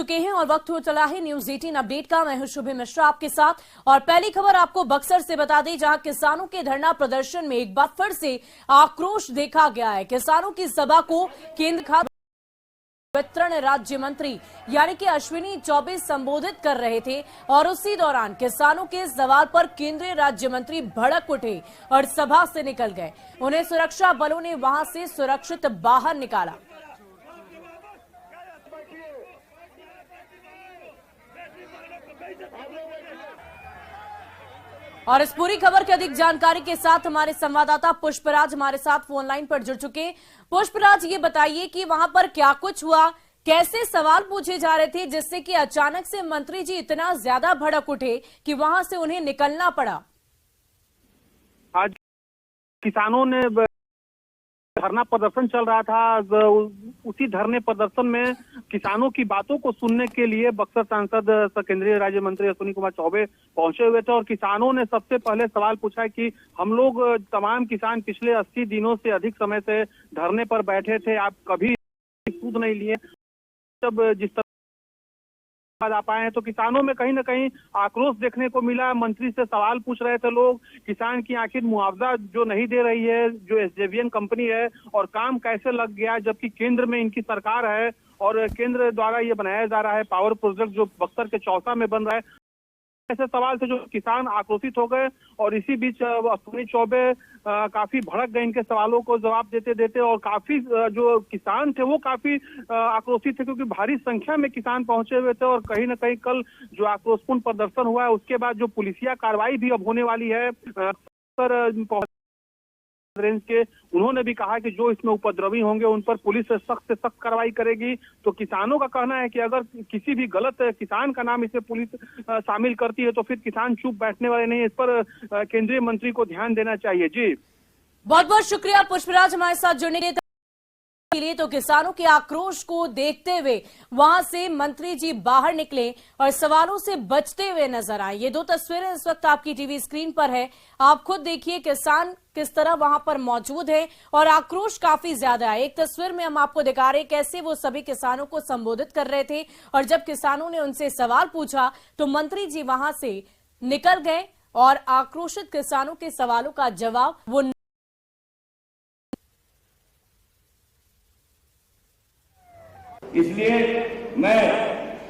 चुके हैं और वक्त हो चला है न्यूज 18 अपडेट का। मैं हूं शुभि मिश्रा आपके साथ और पहली खबर आपको बक्सर से बता दें, जहां किसानों के धरना प्रदर्शन में एक बार फिर से आक्रोश देखा गया है। किसानों की सभा को केंद्र खाद्य वितरण राज्य मंत्री यानी कि अश्विनी चौबे संबोधित कर रहे थे और उसी दौरान किसानों के सवाल पर केंद्रीय राज्य मंत्री भड़क उठे और सभा से निकल गए। उन्हें सुरक्षा बलों ने वहां से सुरक्षित बाहर निकाला। और इस पूरी खबर की अधिक जानकारी के साथ हमारे संवाददाता पुष्पराज हमारे साथ फोन लाइन पर जुड़ चुके हैं। पुष्पराज, ये बताइए कि वहां पर क्या कुछ हुआ, कैसे सवाल पूछे जा रहे थे जिससे कि अचानक से मंत्री जी इतना ज्यादा भड़क उठे कि वहां से उन्हें निकलना पड़ा। आज किसानों ने धरना प्रदर्शन चल रहा था, उसी धरने प्रदर्शन में किसानों की बातों को सुनने के लिए बक्सर सांसद केंद्रीय राज्य मंत्री अश्विनी कुमार चौबे पहुंचे हुए थे और किसानों ने सबसे पहले सवाल पूछा है कि हम लोग तमाम किसान पिछले 80 दिनों से अधिक समय से धरने पर बैठे थे, आप कभी सूद नहीं लिए, जब जिस तरह आप आए हैं तो किसानों में कहीं ना कहीं आक्रोश देखने को मिला। मंत्री से सवाल पूछ रहे थे लोग, किसान की आखिर मुआवजा जो नहीं दे रही है, जो एसजेवीएन कंपनी है, और काम कैसे लग गया जबकि केंद्र में इनकी सरकार है और केंद्र द्वारा ये बनाया जा रहा है पावर प्रोजेक्ट जो बक्सर के चौसा में बन रहा है। ऐसे सवाल थे जो किसान आक्रोशित हो गए और इसी बीच अश्विनी चौबे काफी भड़क गए इनके सवालों को जवाब देते देते और काफी जो किसान थे वो काफी आक्रोशित थे क्योंकि भारी संख्या में किसान पहुंचे हुए थे और कहीं ना कहीं कल जो आक्रोशपूर्ण प्रदर्शन हुआ है उसके बाद जो पुलिसिया कार्रवाई भी अब होने वाली है रेंज के, उन्होंने भी कहा कि जो इसमें उपद्रवी होंगे उन पर पुलिस सख्त से सख्त कार्रवाई करेगी। तो किसानों का कहना है कि अगर किसी भी गलत किसान का नाम इसमें पुलिस शामिल करती है तो फिर किसान चुप बैठने वाले नहीं, इस पर केंद्रीय मंत्री को ध्यान देना चाहिए। जी बहुत बहुत शुक्रिया पुष्पराज हमारे साथ जुड़ने के लिए। तो किसानों के आक्रोश को देखते हुए वहां से मंत्री जी बाहर निकले और सवालों से बचते हुए नजर आए। ये दो तस्वीरें इस वक्त आपकी टीवी स्क्रीन पर है, आप खुद देखिए किसान किस तरह वहां पर मौजूद है और आक्रोश काफी ज्यादा है। एक तस्वीर में हम आपको दिखा रहे हैं कैसे वो सभी किसानों को संबोधित कर रहे थे और जब किसानों ने उनसे सवाल पूछा तो मंत्री जी वहां से निकल गए और आक्रोशित किसानों के सवालों का जवाब वो इसलिए मैं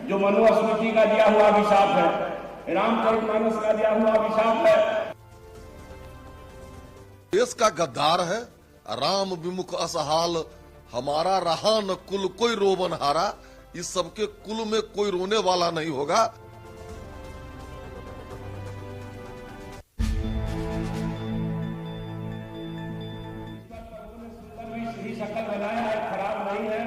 जो मनु स्मृति का दिया हुआ अभिशाप है, रामचरितमानस का दिया हुआ अभिशाप है, देश का गद्दार है राम विमुख असहाल, हमारा रहा न कुल कोई रोबन हारा, इस सबके कुल में कोई रोने वाला नहीं होगा। शक्ल बनाया है, खराब नहीं है।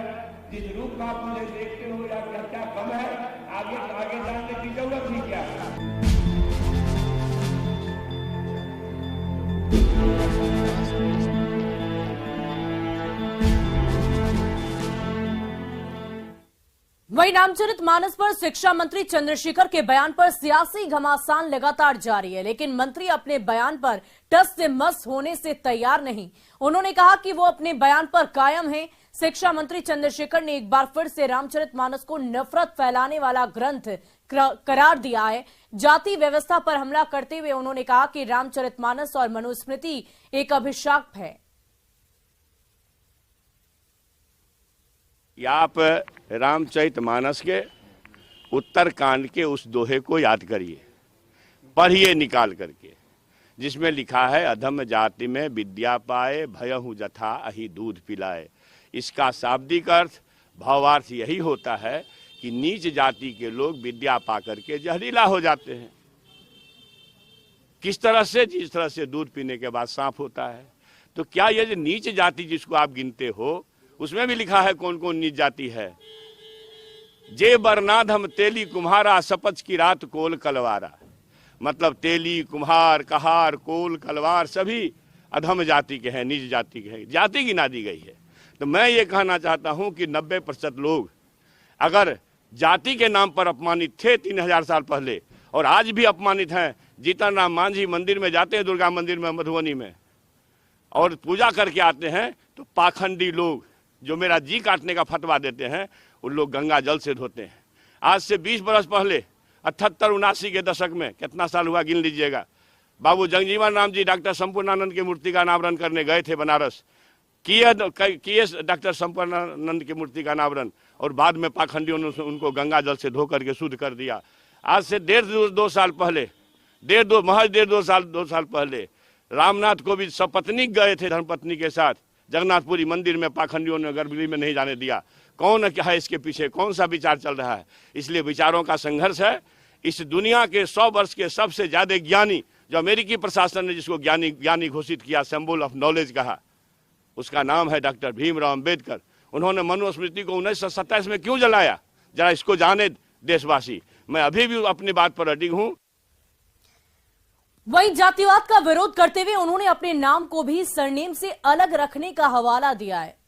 जिस रूप का आप मुझे देखते हो या क्या कम है, आगे जानने की जरूरत ही क्या है। वहीं रामचरितमानस पर शिक्षा मंत्री चंद्रशेखर के बयान पर सियासी घमासान लगातार जारी है, लेकिन मंत्री अपने बयान पर टस से मस होने से तैयार नहीं। उन्होंने कहा कि वो अपने बयान पर कायम हैं। शिक्षा मंत्री चंद्रशेखर ने एक बार फिर से रामचरितमानस को नफरत फैलाने वाला ग्रंथ करार दिया है। जाति व्यवस्था पर हमला करते हुए उन्होंने कहा कि रामचरितमानस और मनुस्मृति एक अभिशाप है। आप रामचरितमानस के उत्तरकांड के उस दोहे को याद करिए, पढ़िए निकाल करके, जिसमें लिखा है अधम जाति में विद्या पाए, भयहु जथा अहि दूध पिलाए। इसका शाब्दिक अर्थ भावार्थ यही होता है कि नीच जाति के लोग विद्या पाकर के जहरीला हो जाते हैं। किस तरह से? जिस तरह से दूध पीने के बाद सांप होता है। तो क्या ये जो नीच जाति जिसको आप गिनते हो, उसमें भी लिखा है कौन कौन नीच जाति है। जे बरनाद हम तेली कुम्हारा, सपच की रात कोल कलवारा। मतलब तेली, कुम्हार, कहार, कोल, कलवार सभी अधम जाति के हैं, नीच जाति के हैं, जाति गिना दी गई है। तो मैं ये कहना चाहता हूं कि 90% लोग अगर जाति के नाम पर अपमानित थे 3000 साल पहले और आज भी अपमानित हैं। जीतन राम मांझी मंदिर में जाते हैं, दुर्गा मंदिर में मधुबनी में, और पूजा करके आते हैं तो पाखंडी लोग जो मेरा जी काटने का फतवा देते हैं, उन लोग गंगा जल से धोते हैं। आज से 20 बरस पहले 78-79 के दशक में, कितना साल हुआ गिन लीजिएगा, बाबू जगजीवन राम जी डॉक्टर संपूर्णानंद की मूर्ति का अनावरण करने गए थे बनारस, किए डॉक्टर संपूर्णानंद की मूर्ति का अनावरण, और बाद में पाखंडियों ने उनको गंगा जल से धो करके शुद्ध कर दिया। आज से दो साल पहले, महज 2 साल पहले रामनाथ कोविंद सपत्नीक गए थे धर्मपत्नी के साथ जगन्नाथपुरी मंदिर में, पाखंडियों ने गर्भगृह में नहीं जाने दिया। कौन है इसके पीछे, कौन सा विचार चल रहा है? इसलिए विचारों का संघर्ष है। इस दुनिया के 100 वर्ष के सबसे ज्यादा ज्ञानी, जो अमेरिकी प्रशासन ने जिसको ज्ञानी घोषित किया, सिंबल ऑफ नॉलेज कहा, उसका नाम है डॉक्टर भीमराव अंबेडकर। उन्होंने मनुस्मृति को 1927 में क्यों जलाया, जरा इसको जाने देशवासी। मैं अभी भी अपनी बात पर अडिग हूं। वहीं जातिवाद का विरोध करते हुए उन्होंने अपने नाम को भी सरनेम से अलग रखने का हवाला दिया है।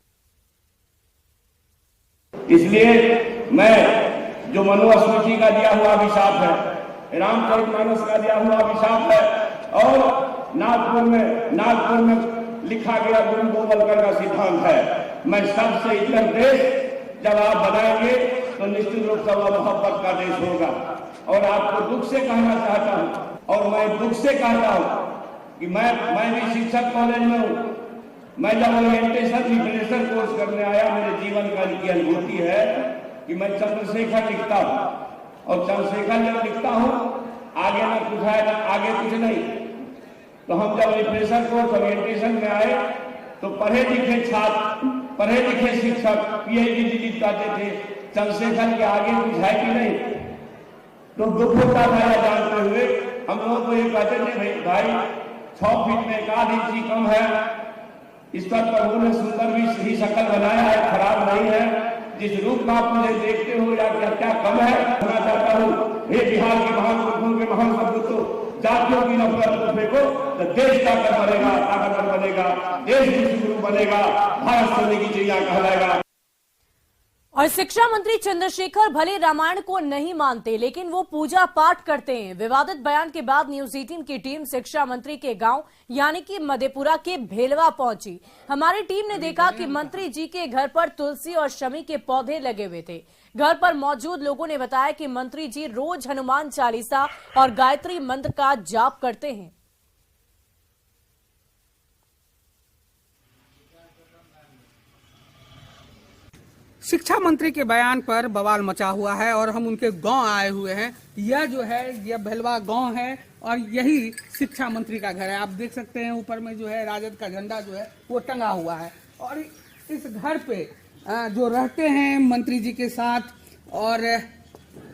इसलिए मैं जो मनुस्मृति का दिया हुआ अभिशाप है, रामचरितमानस का दिया हुआ अभिशाप है, और नागपुर में लिखा गया गुरु गोवलकर का सिद्धांत है, मैं सबसे इतर देश जब आप बनाएंगे तो निश्चित रूप से वह मोहब्बत का देश होगा। और आपको दुख से कहना चाहता हूं, और मैं दुख से कहता हूं कि मैं भी शिक्षक कॉलेज में हूं। मैं जब ओरिएंटेशन लिटरेचर कोर्स करने आया, मेरे जीवन का की अनुभूति है कि मैं चंद्रशेखर लिखता हूं, और चंद्रशेखर जब लिखता हूं आगे ना कुछ है ना आगे कुछ नहीं। तो हम जब लिटरेचर कोर्स ओरिएंटेशन में आए तो पढ़े लिखे छात्र, पढ़े लिखे शिक्षक पीएचडी डिग्री चाहते थे, चंद्रशेखर के आगे कुछ है कि नहीं। तो दुख होता था यह जानते हुए, हम लोग को ये कहते थे भाई 6 फीट में 1 इंच कम है, ईश्वर प्रभु ने सुंदर भी ही शक्ल बनाया है, खराब नहीं है। जिस रूप का आप मुझे देखते हो या क्या कम है, कहना चाहता हूँ, हे बिहार के महान पुरुषों के महान सपूतों, जातियों की नफरत को फेंको तो देश ताकतवर बनेगा, देश विश्व बनेगा, भारत सोने की चिड़िया कहलाएगा। और शिक्षा मंत्री चंद्रशेखर भले रामायण को नहीं मानते, लेकिन वो पूजा पाठ करते हैं। विवादित बयान के बाद न्यूज 18 की टीम शिक्षा मंत्री के गांव यानी कि मधेपुरा के भेलवा पहुंची। हमारी टीम ने देखा कि मंत्री जी के घर पर तुलसी और शमी के पौधे लगे हुए थे। घर पर मौजूद लोगों ने बताया कि मंत्री जी रोज हनुमान चालीसा और गायत्री मंत्र का जाप करते हैं। शिक्षा मंत्री के बयान पर बवाल मचा हुआ है और हम उनके गांव आए हुए हैं। यह जो है यह भेलवा गांव है और यही शिक्षा मंत्री का घर है। आप देख सकते हैं ऊपर में जो है राजद का झंडा जो है वो टंगा हुआ है। और इस घर पे जो रहते हैं मंत्री जी के साथ और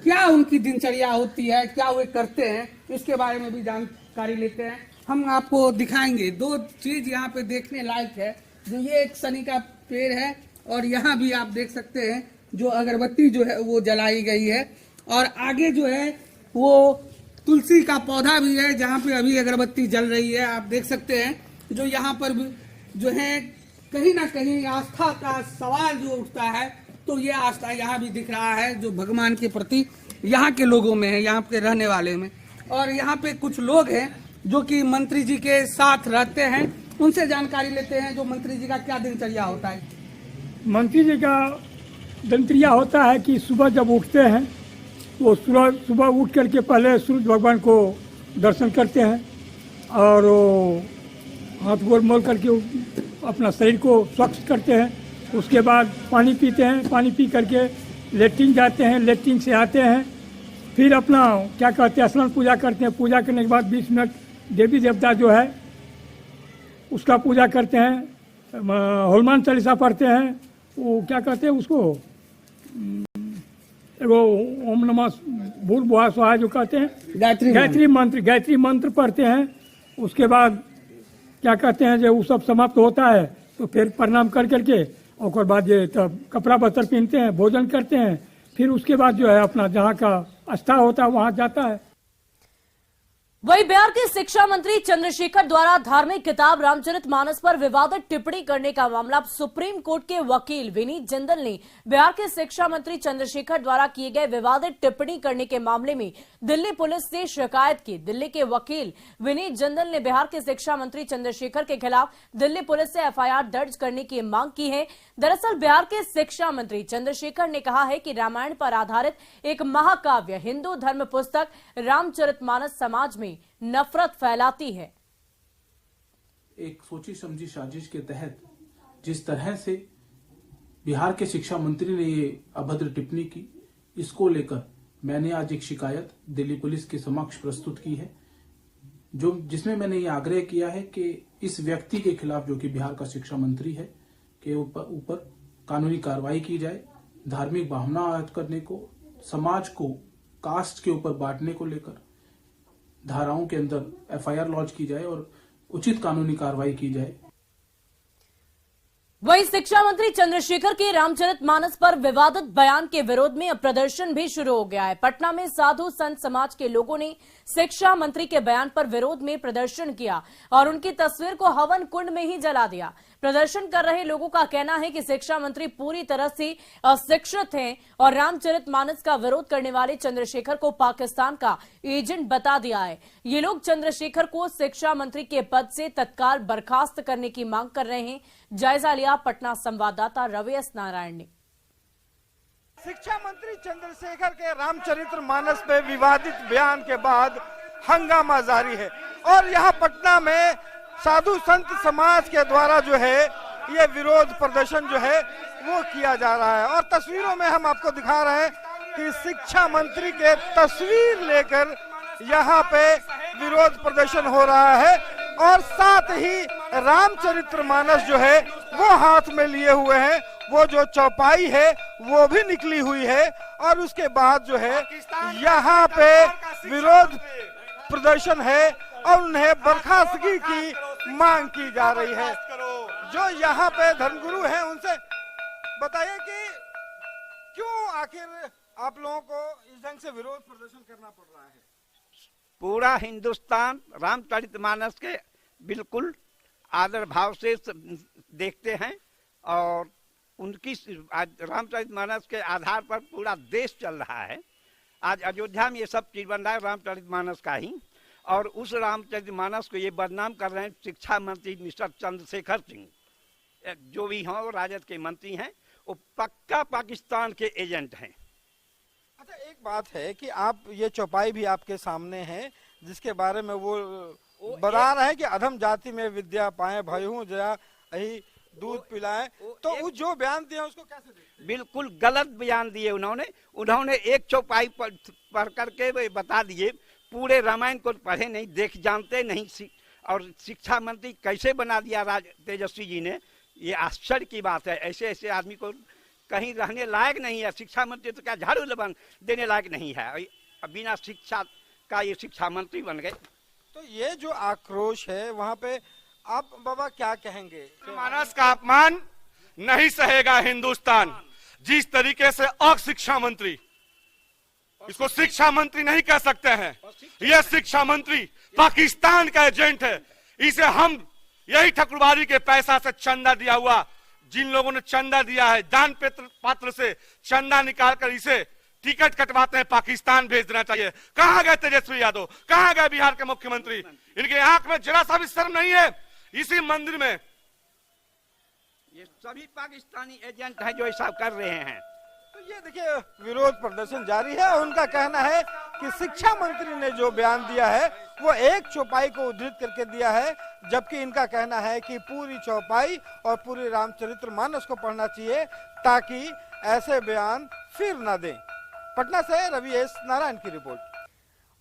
क्या उनकी दिनचर्या होती है, क्या वे करते हैं, इसके बारे में भी जानकारी लेते हैं। हम आपको दिखाएंगे 2 चीज यहाँ पे देखने लायक है। जो ये एक सनी का पेड़ है और यहाँ भी आप देख सकते हैं जो अगरबत्ती जो है वो जलाई गई है। और आगे जो है वो तुलसी का पौधा भी है जहाँ पे अभी अगरबत्ती जल रही है। आप देख सकते हैं जो यहाँ पर भी जो है कहीं ना कहीं आस्था का सवाल जो उठता है, तो ये आस्था यहाँ भी दिख रहा है जो भगवान के प्रति यहाँ के लोगों में है, यहाँ पे रहने वाले में। और यहाँ पे कुछ लोग हैं जो कि मंत्री जी के साथ रहते हैं, उनसे जानकारी लेते हैं जो मंत्री जी का क्या दिनचर्या होता है। मंत्री जी का दिनचर्या होता है कि सुबह जब उठते हैं वो सुबह उठ करके पहले सूरज भगवान को दर्शन करते हैं और हाथ गोड़ मोल करके अपना शरीर को स्वच्छ करते हैं। उसके बाद पानी पीते हैं, पानी पी करके लेट्रिन जाते हैं, लेट्रिन से आते हैं, फिर अपना क्या कहते हैं स्नान पूजा करते हैं। पूजा करने के बाद 20 मिनट देवी देवता जो है उसका पूजा करते हैं, हनुमान चालीसा पढ़ते हैं, वो क्या कहते हैं उसको एगो ओम नमः भूर्भुवः स्वः जो कहते हैं गायत्री मंत्र पढ़ते हैं। उसके बाद क्या कहते हैं जब वो सब समाप्त होता है तो फिर प्रणाम कर करके और बाद ये तब कपड़ा बस्तर पहनते हैं, भोजन करते हैं, फिर उसके बाद जो है अपना जहाँ का आस्था होता है वहाँ जाता है। वही बिहार के शिक्षा मंत्री चंद्रशेखर द्वारा धार्मिक किताब रामचरितमानस पर विवादित टिप्पणी करने का मामला सुप्रीम कोर्ट के वकील विनीत जिंदल ने बिहार के शिक्षा मंत्री चंद्रशेखर द्वारा किए गए विवादित टिप्पणी करने के मामले में दिल्ली पुलिस से शिकायत की। दिल्ली के वकील विनीत जिंदल ने बिहार के शिक्षा मंत्री चंद्रशेखर के खिलाफ दिल्ली पुलिस से एफआईआर दर्ज करने की मांग की है। दरअसल बिहार के शिक्षा मंत्री चंद्रशेखर ने कहा है कि रामायण पर आधारित एक महाकाव्य हिंदू धर्म पुस्तक रामचरितमानस समाज में नफरत फैलाती है। एक सोची समझी साजिश के तहत जिस तरह से बिहार के शिक्षा मंत्री ने ये अभद्र टिप्पणी की, इसको लेकर मैंने आज एक शिकायत दिल्ली पुलिस के समक्ष प्रस्तुत की है, जिसमें मैंने ये आग्रह किया है कि इस व्यक्ति के खिलाफ, जो कि बिहार का शिक्षा मंत्री है, के ऊपर कानूनी कार्रवाई की जाए। धार्मिक भावना आहत करने को, समाज को कास्ट के ऊपर बांटने को लेकर धाराओं के अंदर एफआईआर लॉन्च की जाए और उचित कानूनी कार्रवाई की जाए। वहीं शिक्षा मंत्री चंद्रशेखर के रामचरितमानस पर विवादित बयान के विरोध में अब प्रदर्शन भी शुरू हो गया है। पटना में साधु संत समाज के लोगों ने शिक्षा मंत्री के बयान पर विरोध में प्रदर्शन किया और उनकी तस्वीर को हवन कुंड में ही जला दिया। प्रदर्शन कर रहे लोगों का कहना है कि शिक्षा मंत्री पूरी तरह से अशिक्षित हैं और रामचरितमानस का विरोध करने वाले चंद्रशेखर को पाकिस्तान का एजेंट बता दिया है। ये लोग चंद्रशेखर को शिक्षा मंत्री के पद से तत्काल बर्खास्त करने की मांग कर रहे हैं। जायजा लिया पटना संवाददाता रवि एस नारायण ने। शिक्षा मंत्री चंद्रशेखर के रामचरितमानस पे विवादित बयान के बाद हंगामा जारी है और यहाँ पटना में साधु संत समाज के द्वारा जो है ये विरोध प्रदर्शन जो है वो किया जा रहा है। और तस्वीरों में हम आपको दिखा रहे हैं कि शिक्षा मंत्री के तस्वीर लेकर यहाँ पे विरोध प्रदर्शन हो रहा है और साथ ही रामचरितमानस जो है वो हाथ में लिए हुए हैं। वो जो चौपाई है वो भी निकली हुई है और उसके बाद जो है यहाँ पे विरोध प्रदर्शन है और उन्हें बर्खास्तगी की मांग की जा रही है। जो यहाँ पे धर्मगुरु हैं उनसे बताइए कि क्यों आखिर आप लोगों को इस ढंग से विरोध प्रदर्शन करना पड़ रहा है? पूरा हिंदुस्तान रामचरितमानस के बिल्कुल आदर भाव से देखते हैं और उनकी रामचरितमानस के आधार पर पूरा देश चल रहा है। आज अयोध्या में ये सब चीज बन रहा है रामचरितमानस का ही, और उस रामचरितमानस को ये बदनाम कर रहे हैं शिक्षा मंत्री मिस्टर चंद्रशेखर सिंह, जो भी हों वो राजद के मंत्री हैं, वो पक्का पाकिस्तान के एजेंट हैं। अच्छा, एक बात है कि आप ये चौपाई भी आपके सामने है जिसके बारे में वो बता रहे हैं कि अधम जाति में विद्या पाए भयहूं जया यही दूध पिलाएं, तो वो जो बयान दिया उसको कैसे देखते? बिल्कुल गलत बयान दिए उन्होंने एक चौपाई पढ़ करके बता दिए, पूरे रामायण को पढ़े नहीं, जानते नहीं। और शिक्षा मंत्री कैसे बना दिया तेजस्वी जी ने, ये आश्चर्य की बात है। ऐसे आदमी को कहीं रहने लायक नहीं है। शिक्षा मंत्री तो क्या झाड़ू लबान देने लायक नहीं है, बिना शिक्षा का ये शिक्षा मंत्री बन गए। तो ये जो आक्रोश है वहाँ पे आप बाबा क्या कहेंगे? मानस का अपमान नहीं सहेगा हिंदुस्तान। जिस तरीके से अशिक्षा मंत्री, इसको शिक्षा मंत्री नहीं कह सकते हैं, यह शिक्षा मंत्री पाकिस्तान का एजेंट है। इसे हम यही ठकुरबारी के पैसा से चंदा दिया हुआ, जिन लोगों ने चंदा दिया है दान पात्र से चंदा निकालकर इसे टिकट कटवाते हैं, पाकिस्तान भेज देना चाहिए। कहां गए तेजस्वी यादव, कहां गए बिहार के मुख्यमंत्री? इनके आंख में जरा सा भी शर्म नहीं है। इसी मंदिर में ये सभी पाकिस्तानी एजेंट हैं जो ऐसा कर रहे हैं। तो ये देखिए विरोध प्रदर्शन जारी है और उनका कहना है कि शिक्षा मंत्री ने जो बयान दिया है वो एक चौपाई को उद्धृत करके दिया है, जबकि इनका कहना है कि पूरी चौपाई और पूरी रामचरितमानस को पढ़ना चाहिए ताकि ऐसे बयान फिर न दें। पटना से रवि एस नारायण की रिपोर्ट।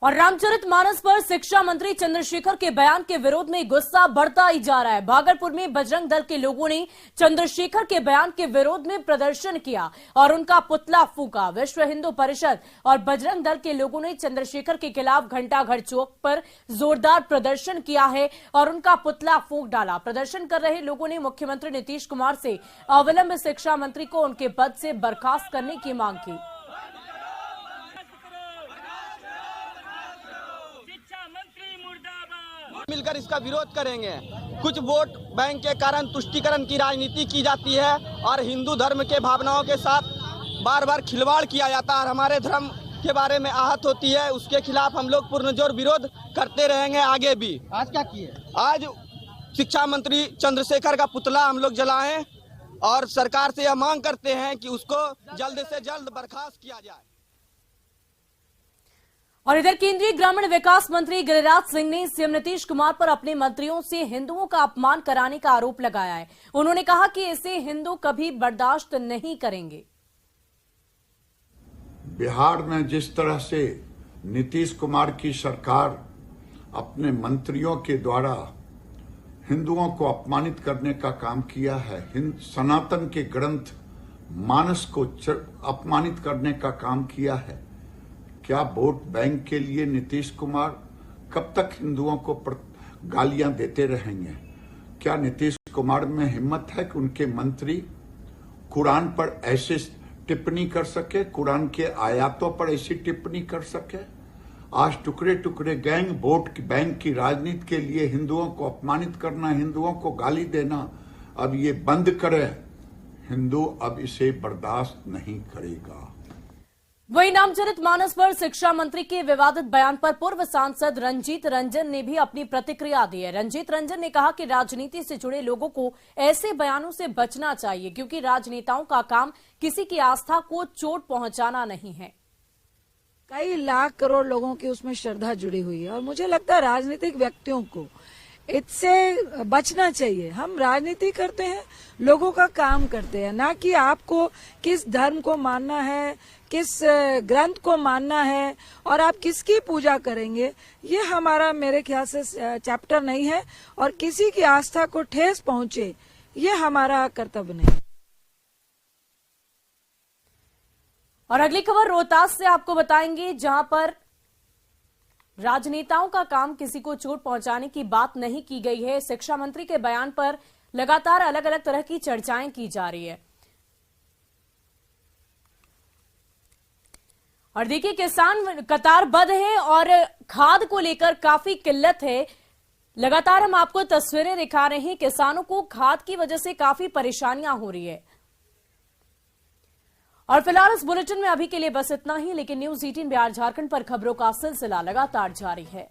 और रामचरितमानस पर शिक्षा मंत्री चंद्रशेखर के बयान के विरोध में गुस्सा बढ़ता ही जा रहा है। भागलपुर में बजरंग दल के लोगों ने चंद्रशेखर के बयान के विरोध में प्रदर्शन किया और उनका पुतला फूंका। विश्व हिंदू परिषद और बजरंग दल के लोगों ने चंद्रशेखर के खिलाफ घंटाघर चौक पर जोरदार प्रदर्शन किया है और उनका पुतला फूंक डाला। प्रदर्शन कर रहे लोगों ने मुख्यमंत्री नीतीश कुमार से अविलंब शिक्षा मंत्री को उनके पद से बर्खास्त करने की मांग की। मिलकर इसका विरोध करेंगे। कुछ वोट बैंक के कारण तुष्टीकरण की राजनीति की जाती है और हिंदू धर्म के भावनाओं के साथ बार बार खिलवाड़ किया जाता है और हमारे धर्म के बारे में आहत होती है। उसके खिलाफ हम लोग पुरजोर विरोध करते रहेंगे आगे भी। आज क्या किए? आज शिक्षा मंत्री चंद्रशेखर का पुतला हम लोग जलाएं और सरकार से यह मांग करते हैं कि उसको जल्द से जल्द बर्खास्त किया जाए। और इधर केंद्रीय ग्रामीण विकास मंत्री गिरिराज सिंह ने सीएम नीतीश कुमार पर अपने मंत्रियों से हिंदुओं का अपमान कराने का आरोप लगाया है। उन्होंने कहा कि इसे हिंदू कभी बर्दाश्त नहीं करेंगे। बिहार में जिस तरह से नीतीश कुमार की सरकार अपने मंत्रियों के द्वारा हिंदुओं को अपमानित करने का काम किया है, सनातन के ग्रंथ मानस को अपमानित करने का काम किया है, क्या वोट बैंक के लिए नीतीश कुमार कब तक हिंदुओं को गालियां देते रहेंगे? क्या नीतीश कुमार में हिम्मत है कि उनके मंत्री कुरान पर ऐसे टिप्पणी कर सके, कुरान के आयातों पर ऐसी टिप्पणी कर सके? आज टुकड़े टुकड़े गैंग वोट बैंक की राजनीति के लिए हिंदुओं को अपमानित करना, हिंदुओं को गाली देना, अब ये बंद करे। हिंदू अब इसे बर्दाश्त नहीं करेगा। वहीं नामचरितमानस पर शिक्षा मंत्री के विवादित बयान पर पूर्व सांसद रंजीत रंजन ने भी अपनी प्रतिक्रिया दी है। रंजीत रंजन ने कहा कि राजनीति से जुड़े लोगों को ऐसे बयानों से बचना चाहिए, क्योंकि राजनेताओं का काम किसी की आस्था को चोट पहुंचाना नहीं है। कई लाख करोड़ लोगों की उसमें श्रद्धा जुड़ी हुई है और मुझे लगता है राजनीतिक व्यक्तियों को इससे बचना चाहिए। हम राजनीति करते हैं, लोगों का काम करते हैं, ना कि आपको किस धर्म को मानना है, किस ग्रंथ को मानना है और आप किसकी पूजा करेंगे, ये हमारा मेरे ख्याल से चैप्टर नहीं है और किसी की आस्था को ठेस पहुंचे ये हमारा कर्तव्य नहीं। और अगली खबर रोहतास से आपको बताएंगे, जहां पर राजनेताओं का काम किसी को चोट पहुंचाने की बात नहीं की गई है। शिक्षा मंत्री के बयान पर लगातार अलग अलग तरह की चर्चाएं की जा रही है। और देखिए, किसान कतारबद्ध है और खाद को लेकर काफी किल्लत है। लगातार हम आपको तस्वीरें दिखा रहे हैं, किसानों को खाद की वजह से काफी परेशानियां हो रही है। और फिलहाल इस बुलेटिन में अभी के लिए बस इतना ही, लेकिन न्यूज़ 18 बिहार झारखंड पर खबरों का सिलसिला लगातार जारी है।